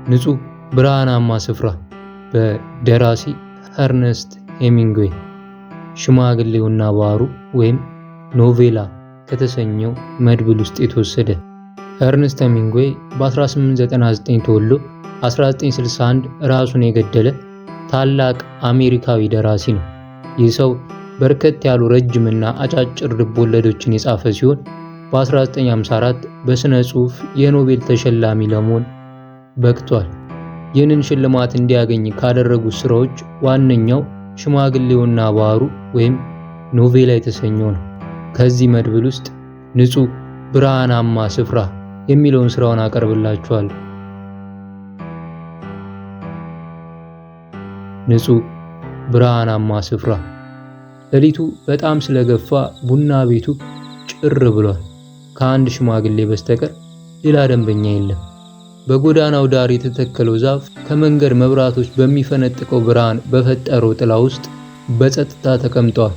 ንጹህ ብርሃናማ ስፍራ በደራሲ ኤርነስት ሄሚንግዌይ። ሽማግሌውና ባህሩ ወይም ኖቬላ ከተሰኘው መድብል ውስጥ የተወሰደ። ኤርነስት ሄሚንግዌይ በ1899 ተወልዶ 1961 ራሱን የገደለ ታላቅ አሜሪካዊ ደራሲ ነው። ይህ ሰው በርከት ያሉ ረጅምና አጫጭር ልቦለዶችን የጻፈ ሲሆን በ1954 በስነ ጽሑፍ የኖቤል ተሸላሚ ለመሆን በቅቷል። ይህንን ሽልማት እንዲያገኝ ካደረጉት ስራዎች ዋነኛው ሽማግሌውና ባህሩ ወይም ኖቬላ የተሰኘው ነው። ከዚህ መድብል ውስጥ ንጹህ ብርሃናማ ስፍራ የሚለውን ስራውን አቀርብላችኋለሁ። ንጹህ ብርሃናማ ስፍራ። ሌሊቱ በጣም ስለገፋ ቡና ቤቱ ጭር ብሏል። ከአንድ ሽማግሌ በስተቀር ሌላ ደንበኛ የለም። በጎዳናው ዳር የተተከለው ዛፍ ከመንገድ መብራቶች በሚፈነጥቀው ብርሃን በፈጠረው ጥላ ውስጥ በጸጥታ ተቀምጧል።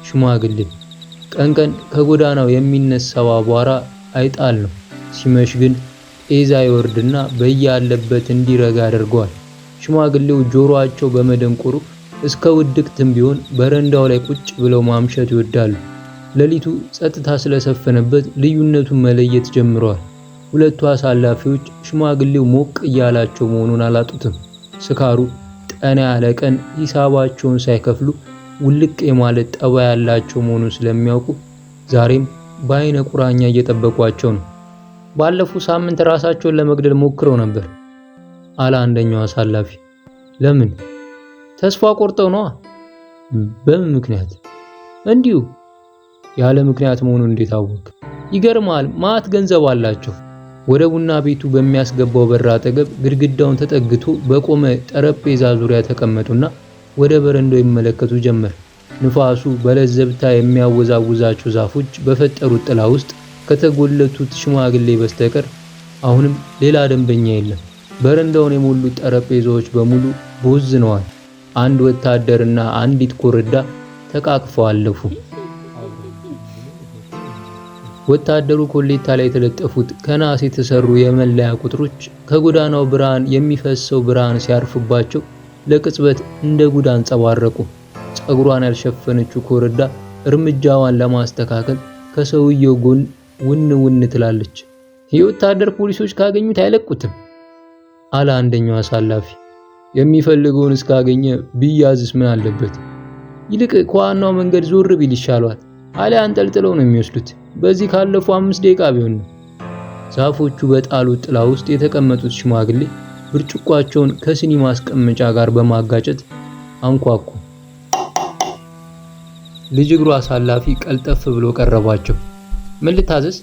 ሽማግሌው ቀን ቀን ከጎዳናው የሚነሳው አቧራ አይጣል ነው። ሲመሽ ግን ጤዛ ይወርድና በያለበት እንዲረጋ ያደርገዋል። ሽማግሌው ጆሮአቸው በመደንቆሩ እስከ ውድቅትም ቢሆን በረንዳው ላይ ቁጭ ብለው ማምሸት ይወዳሉ። ሌሊቱ ጸጥታ ስለሰፈነበት ልዩነቱን መለየት ጀምረዋል። ሁለቱ አሳላፊዎች ሽማግሌው ሞቅ እያላቸው መሆኑን አላጡትም። ስካሩ ጠና ያለ ቀን ሂሳባቸውን ሳይከፍሉ ውልቅ የማለት ጠባይ ያላቸው መሆኑን ስለሚያውቁ ዛሬም በአይነ ቁራኛ እየጠበቋቸው ነው። ባለፈው ሳምንት ራሳቸውን ለመግደል ሞክረው ነበር አለ አንደኛው አሳላፊ። ለምን? ተስፋ ቆርጠው ነዋ። በምን ምክንያት? እንዲሁ። ያለ ምክንያት መሆኑን እንዴት አወቅ? ይገርማል፣ ማት ገንዘብ አላቸው። ወደ ቡና ቤቱ በሚያስገባው በር አጠገብ ግድግዳውን ተጠግቶ በቆመ ጠረጴዛ ዙሪያ ተቀመጡና ወደ በረንዳው ይመለከቱ ጀመር። ንፋሱ በለዘብታ የሚያወዛውዛቸው ዛፎች በፈጠሩት ጥላ ውስጥ ከተጎለቱት ሽማግሌ በስተቀር አሁንም ሌላ ደንበኛ የለም። በረንዳውን የሞሉት ጠረጴዛዎች በሙሉ ቦዝነዋል። አንድ ወታደርና አንዲት ኮረዳ ተቃቅፈው አለፉ። ወታደሩ ኮሌታ ላይ የተለጠፉት ከናስ የተሰሩ የመለያ ቁጥሮች ከጎዳናው ብርሃን የሚፈሰው ብርሃን ሲያርፍባቸው ለቅጽበት እንደ ጉድ አንጸባረቁ። ጸጉሯን ያልሸፈነችው ኮረዳ እርምጃዋን ለማስተካከል ከሰውየው ጎን ውን ትላለች። የወታደር ፖሊሶች ካገኙት አይለቁትም አለ አንደኛው አሳላፊ። የሚፈልገውን እስካገኘ ቢያዝስ ምን አለበት? ይልቅ ከዋናው መንገድ ዞር ቢል ይሻለዋል። አሊያ አንጠልጥለው ነው የሚወስዱት። በዚህ ካለፉ 5 ደቂቃ ቢሆን ነው። ዛፎቹ በጣሉት ጥላ ውስጥ የተቀመጡት ሽማግሌ ብርጭቋቸውን ከሲኒ ማስቀመጫ ጋር በማጋጨት አንኳኩ። ልጅ እግሩ አሳላፊ ቀልጠፍ ብሎ ቀረባቸው። ምን ልታዘዝ?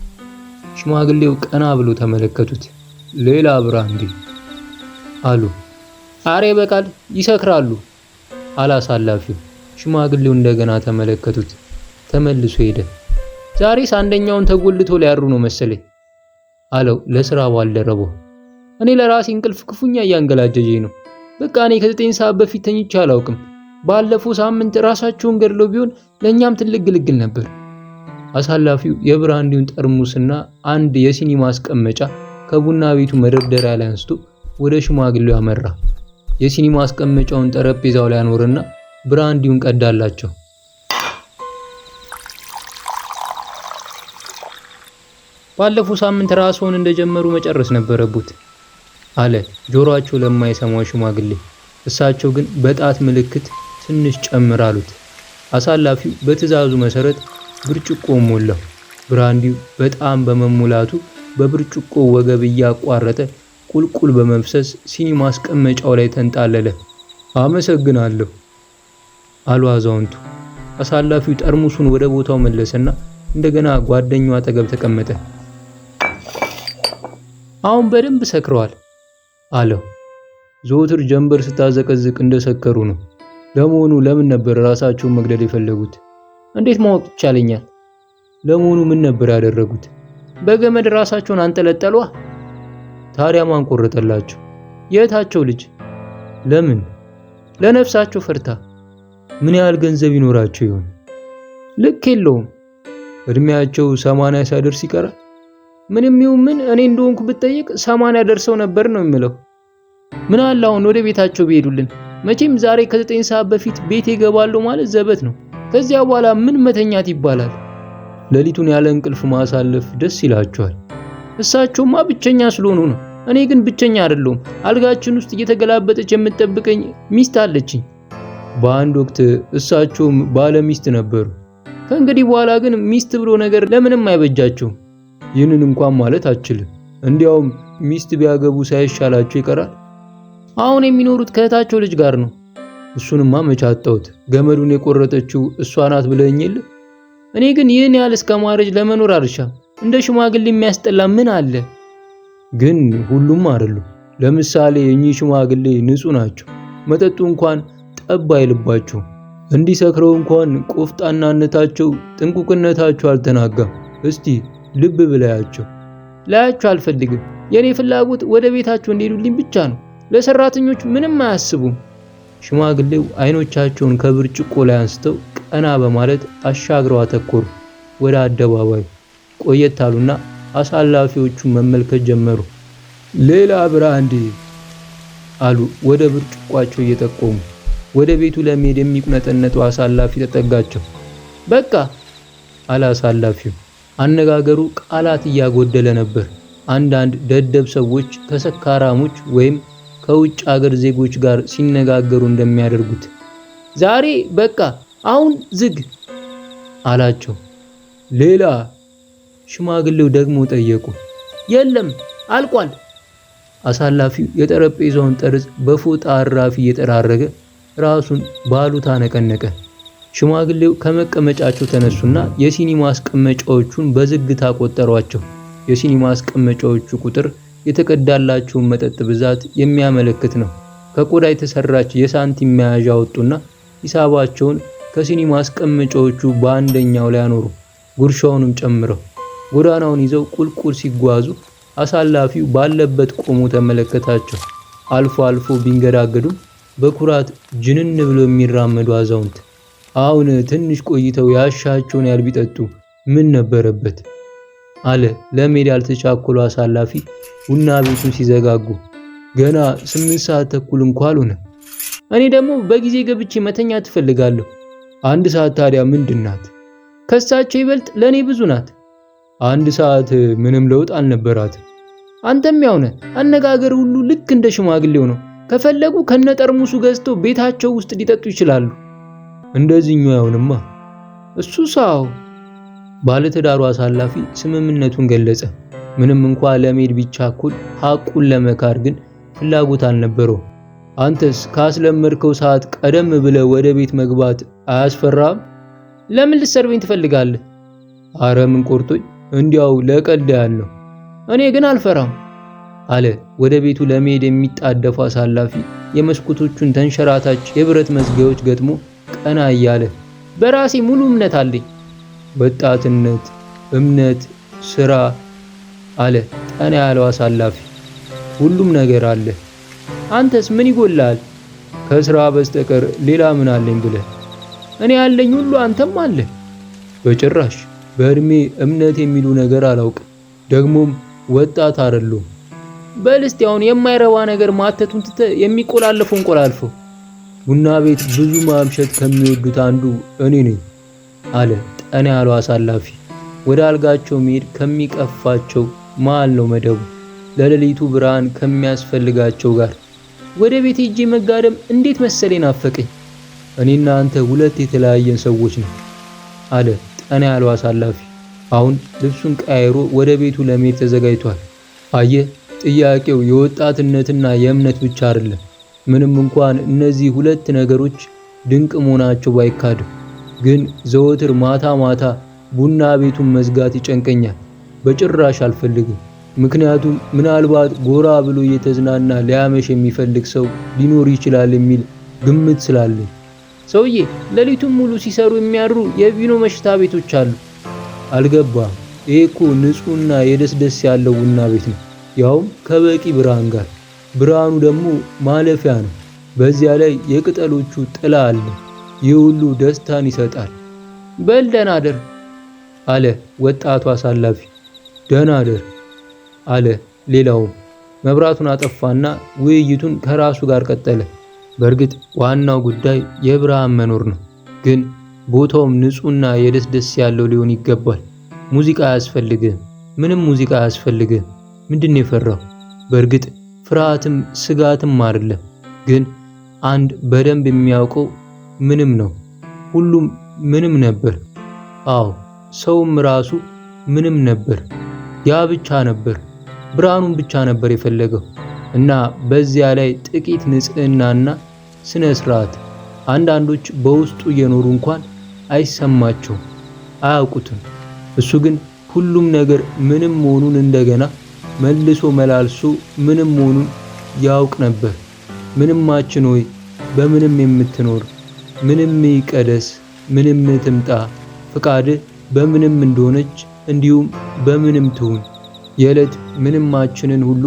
ሽማግሌው ቀና ብሎ ተመለከቱት። ሌላ ብራንዲ አሉ። አሬ በቃል ይሰክራሉ አለ አሳላፊው። ሽማግሌው እንደገና ተመለከቱት። ተመልሶ ሄደ። ዛሬስ አንደኛውን ተጎልቶ ሊያሩ ነው መሰለኝ አለው ለስራ ባልደረባው። እኔ ለራሴ እንቅልፍ ክፉኛ እያንገላጀጀኝ ነው። በቃ እኔ ከ9 ሰዓት በፊት ተኝቼ አላውቅም። ባለፈው ሳምንት ራሳቸውን ገድለው ቢሆን ለኛም ትልቅ ግልግል ነበር። አሳላፊው የብራንዲውን ጠርሙስና አንድ የሲኒ ማስቀመጫ ከቡና ቤቱ መደርደሪያ ላይ አንስቶ ወደ ሽማግሌው አመራ። የሲኒ ማስቀመጫውን ጠረጴዛው ላይ አኖርና ብራንዲውን ቀዳላቸው። ባለፈው ሳምንት ራስዎን እንደጀመሩ መጨረስ ነበረበት አለ ጆሮአቸው ለማይሰማው ሽማግሌ። እሳቸው ግን በጣት ምልክት ትንሽ ጨምር አሉት። አሳላፊው በትዕዛዙ መሰረት ብርጭቆ ሞላው። ብራንዲው በጣም በመሙላቱ በብርጭቆ ወገብ እያቋረጠ ቁልቁል በመፍሰስ ሲኒ ማስቀመጫው ላይ ተንጣለለ። አመሰግናለሁ አሉ አዛውንቱ። አሳላፊው ጠርሙሱን ወደ ቦታው መለሰና እንደገና ጓደኛው አጠገብ ተቀመጠ። አሁን በደንብ ሰክረዋል አለው። ዘወትር ጀንበር ስታዘቀዝቅ እንደሰከሩ ነው። ለመሆኑ ለምን ነበር ራሳቸውን መግደል የፈለጉት? እንዴት ማወቅ ይቻለኛል? ለመሆኑ ምን ነበር ያደረጉት? በገመድ ራሳቸውን አንጠለጠሏ። ታዲያ ማን ቆረጠላቸው? የእህታቸው ልጅ። ለምን? ለነፍሳቸው ፈርታ። ምን ያህል ገንዘብ ይኖራቸው ይሆን? ልክ የለውም። እድሜያቸው 80 ሳይደርስ ይቀራል። ምንም ይሁን ምን እኔ እንደሆንኩ ብትጠይቅ 80 ደርሰው ነበር ነው የምለው። ምን አለ አሁን ወደ ቤታቸው ቢሄዱልን? መቼም ዛሬ ከ9 ሰዓት በፊት ቤት ይገባሉ ማለት ዘበት ነው። ከዚያ በኋላ ምን መተኛት ይባላል? ሌሊቱን ያለ እንቅልፍ ማሳለፍ ደስ ይላቸዋል። እሳቸውማ ብቸኛ ስለሆኑ ነው። እኔ ግን ብቸኛ አይደለሁም። አልጋችን ውስጥ እየተገላበጠች የምትጠብቀኝ ሚስት አለችኝ። በአንድ ወቅት እሳቸውም ባለ ሚስት ነበሩ። ከእንግዲህ በኋላ ግን ሚስት ብሎ ነገር ለምንም አይበጃቸውም። ይህንን እንኳን ማለት አችልም። እንዲያውም ሚስት ቢያገቡ ሳይሻላቸው ይቀራል። አሁን የሚኖሩት ከእህታቸው ልጅ ጋር ነው። እሱንማ መች አጣሁት። ገመዱን የቆረጠችው እሷ ናት ብለኝ የለ። እኔ ግን ይህን ያህል እስከ ማረጅ ለመኖር አልሻም። እንደ ሽማግሌ የሚያስጠላ ምን አለ? ግን ሁሉም አይደሉም። ለምሳሌ እኚህ ሽማግሌ ንጹህ ናቸው። መጠጡ እንኳን ጠብ አይልባቸውም። እንዲሰክረው እንኳን ቆፍጣናነታቸው፣ ጥንቁቅነታቸው አልተናጋም። እስቲ ልብ ብላያቸው። ላያቸው አልፈልግም። የኔ ፍላጎት ወደ ቤታቸው እንዲሄዱልኝ ብቻ ነው። ለሰራተኞች ምንም አያስቡም። ሽማግሌው አይኖቻቸውን ከብርጭቆ ላይ አንስተው ቀና በማለት አሻግረው አተኮሩ። ወደ አደባባዩ ቆየት አሉና አሳላፊዎቹን መመልከት ጀመሩ። ሌላ ብራንዲ አሉ ወደ ብርጭቋቸው እየጠቆሙ። ወደ ቤቱ ለመሄድ የሚቁነጠነጡ አሳላፊ ተጠጋቸው። በቃ አለ አሳላፊው። አነጋገሩ ቃላት እያጎደለ ነበር። አንዳንድ ደደብ ሰዎች ከሰካራሞች ወይም ከውጭ አገር ዜጎች ጋር ሲነጋገሩ እንደሚያደርጉት። ዛሬ በቃ አሁን ዝግ አላቸው። ሌላ ሽማግሌው ደግሞ ጠየቁ። የለም አልቋል። አሳላፊው የጠረጴዛውን ጠርዝ በፎጣ አራፊ እየጠራረገ ራሱን ባሉታ ነቀነቀ። ሽማግሌው ከመቀመጫቸው ተነሱና የሲኒ ማስቀመጫዎቹን በዝግታ ቆጠሯቸው። የሲኒ ማስቀመጫዎቹ ቁጥር የተቀዳላቸውን መጠጥ ብዛት የሚያመለክት ነው። ከቆዳ የተሰራች የሳንቲም መያዣ አወጡና ሂሳባቸውን ከሲኒ ማስቀመጫዎቹ በአንደኛው ላይ አኖሩ። ጉርሻውንም ጨምረው ጎዳናውን ይዘው ቁልቁል ሲጓዙ አሳላፊው ባለበት ቆሞ ተመለከታቸው። አልፎ አልፎ ቢንገዳገዱም በኩራት ጅንን ብሎ የሚራመዱ አዛውንት። አሁን ትንሽ ቆይተው ያሻቸውን ያህል ቢጠጡ ምን ነበረበት? አለ ለመሄድ ያልተቻኮሉ አሳላፊ ቡና ቤቱን ሲዘጋጉ። ገና 8 ሰዓት ተኩል እንኳን አልሆነ። እኔ ደግሞ በጊዜ ገብቼ መተኛ ትፈልጋለሁ። 1 ሰዓት ታዲያ ምንድናት? ከሳቸው ይበልጥ ለኔ ብዙ ናት። 1 ሰዓት ምንም ለውጥ አልነበራት። አንተም ያውነ አነጋገር ሁሉ ልክ እንደ ሽማግሌው ነው። ከፈለጉ ከነጠርሙሱ ገዝተው ቤታቸው ውስጥ ሊጠጡ ይችላሉ። እንደዚህኛው ያውንማ እሱ ሳው ባለትዳሩ አሳላፊ ስምምነቱን ገለጸ። ምንም እንኳን ለመሄድ ቢቻኩል ሐቁን ለመካር ግን ፍላጎት አልነበረው። አንተስ ካስለመድከው ሰዓት ቀደም ብለ ወደ ቤት መግባት አያስፈራም? ለምን ልሰርበኝ ትፈልጋለህ? አረ ምን ቆርጦኝ እንዲያው ለቀልድ ያለው። እኔ ግን አልፈራም አለ ወደ ቤቱ ለመሄድ የሚጣደፉ አሳላፊ የመስኮቶቹን ተንሸራታች የብረት መዝጊያዎች ገጥሞ ቀና እያለ። በራሴ ሙሉ እምነት አለኝ። ወጣትነት፣ እምነት፣ ስራ አለ ጠና ያለው አሳላፊ። ሁሉም ነገር አለ። አንተስ ምን ይጎላል? ከስራ በስተቀር ሌላ ምን አለኝ ብለህ? እኔ ያለኝ ሁሉ አንተም አለ። በጭራሽ በእድሜ እምነት የሚሉ ነገር አላውቅም። ደግሞም ወጣት አይደለሁም። በል እስቲ አሁን የማይረባ ነገር ማተቱን ትተህ የሚቆላለፈው እንቆላልፈው። ቡና ቤት ብዙ ማምሸት ከሚወዱት አንዱ እኔ ነኝ አለ ጠና ያለው አሳላፊ። ወደ አልጋቸው መሄድ ከሚቀፋቸው መሃል ነው መደቡ። ለሌሊቱ ብርሃን ከሚያስፈልጋቸው ጋር ወደ ቤት ሄጄ መጋደም እንዴት መሰለኝ ናፈቀኝ። እኔና አንተ ሁለት የተለያየን ሰዎች ነው አለ ጠና ያለው አሳላፊ። አሁን ልብሱን ቀያይሮ ወደ ቤቱ ለመሄድ ተዘጋጅቷል። አየህ፣ ጥያቄው የወጣትነትና የእምነት ብቻ አይደለም። ምንም እንኳን እነዚህ ሁለት ነገሮች ድንቅ መሆናቸው ባይካድም፣ ግን ዘወትር ማታ ማታ ቡና ቤቱን መዝጋት ይጨንቀኛል። በጭራሽ አልፈልግም። ምክንያቱም ምናልባት ጎራ ብሎ እየተዝናና ሊያመሽ የሚፈልግ ሰው ሊኖር ይችላል የሚል ግምት ስላለኝ። ሰውዬ ሌሊቱን ሙሉ ሲሰሩ የሚያድሩ የቪኖ መሽታ ቤቶች አሉ። አልገባም? ይሄ እኮ ንጹህና የደስደስ ያለው ቡና ቤት ነው፣ ያውም ከበቂ ብርሃን ጋር። ብርሃኑ ደግሞ ማለፊያ ነው። በዚያ ላይ የቅጠሎቹ ጥላ አለ። ይህ ሁሉ ደስታን ይሰጣል። በል ደህና አደር አለ ወጣቱ አሳላፊ። ደህና አደር አለ ሌላውም። መብራቱን አጠፋና ውይይቱን ከራሱ ጋር ቀጠለ። በእርግጥ ዋናው ጉዳይ የብርሃን መኖር ነው፣ ግን ቦታውም ንጹህና የደስ ያለው ሊሆን ይገባል። ሙዚቃ አያስፈልግም፣ ምንም ሙዚቃ አያስፈልግም። ምንድነው የፈራው? በእርግጥ ፍርሃትም ስጋትም አይደለም፣ ግን አንድ በደንብ የሚያውቀው ምንም ነው። ሁሉም ምንም ነበር። አዎ ሰውም ራሱ ምንም ነበር። ያ ብቻ ነበር፣ ብርሃኑን ብቻ ነበር የፈለገው። እና በዚያ ላይ ጥቂት ንጽህናና ስነ ስርዓት። አንዳንዶች በውስጡ እየኖሩ እንኳን አይሰማቸውም፣ አያውቁትም። እሱ ግን ሁሉም ነገር ምንም መሆኑን እንደገና መልሶ መላልሶ ምንም መሆኑን ያውቅ ነበር። ምንማችን ሆይ በምንም የምትኖር ምንም ይቀደስ ምንም ትምጣ ፍቃድህ በምንም እንደሆነች እንዲሁም በምንም ትሁን። የዕለት ምንማችንን ሁሉ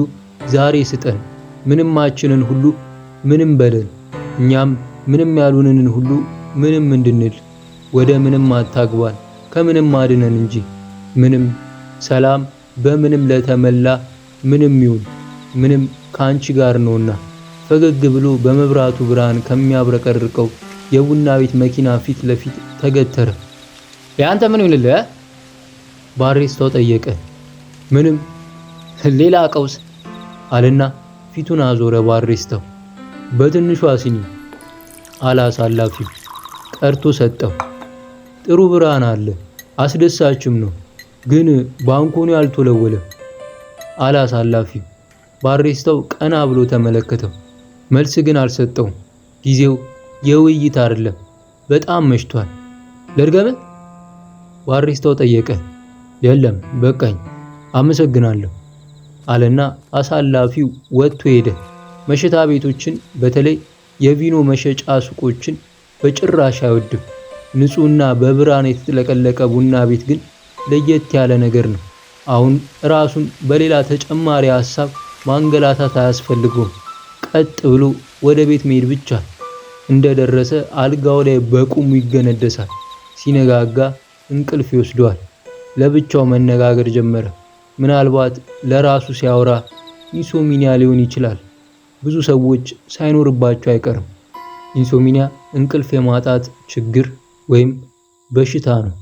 ዛሬ ስጠን፣ ምንማችንን ሁሉ ምንም በለን፣ እኛም ምንም ያሉንን ሁሉ ምንም እንድንል። ወደ ምንም አታግባን ከምንም አድነን እንጂ። ምንም ሰላም በምንም ለተመላ ምንም ይሁን ምንም ከአንቺ ጋር ነውና። ፈገግ ብሎ በመብራቱ ብርሃን ከሚያብረቀርቀው የቡና ቤት መኪና ፊት ለፊት ተገተረ። ያንተ ምን ይልልህ? ባሪስታው ጠየቀ። ምንም ሌላ ቀውስ አለና ፊቱን አዞረ። ባሪስታው በትንሿ ሲኒ አላሳላፊው ቀርቶ ሰጠው። ጥሩ ብርሃን አለ፣ አስደሳችም ነው፣ ግን ባንኮኑ ያልተወለወለ አላሳላፊው። ባሪስታው ቀና ብሎ ተመለከተው። መልስ ግን አልሰጠውም። ጊዜው የውይይት አይደለም፣ በጣም መሽቷል። ልድገም? ባሪስታው ጠየቀ። የለም በቃኝ አመሰግናለሁ አለና አሳላፊው ወጥቶ ሄደ። መሸታ ቤቶችን በተለይ የቪኖ መሸጫ ሱቆችን በጭራሽ አይወድም። ንጹህና በብርሃን የተጥለቀለቀ ቡና ቤት ግን ለየት ያለ ነገር ነው። አሁን ራሱን በሌላ ተጨማሪ ሐሳብ ማንገላታት አያስፈልገውም። ቀጥ ብሎ ወደ ቤት መሄድ ብቻ። እንደደረሰ አልጋው ላይ በቁሙ ይገነደሳል። ሲነጋጋ እንቅልፍ ይወስደዋል። ለብቻው መነጋገር ጀመረ። ምናልባት ለራሱ ሲያወራ ኢንሶሚኒያ ሊሆን ይችላል። ብዙ ሰዎች ሳይኖርባቸው አይቀርም። ኢንሶሚኒያ እንቅልፍ የማጣት ችግር ወይም በሽታ ነው።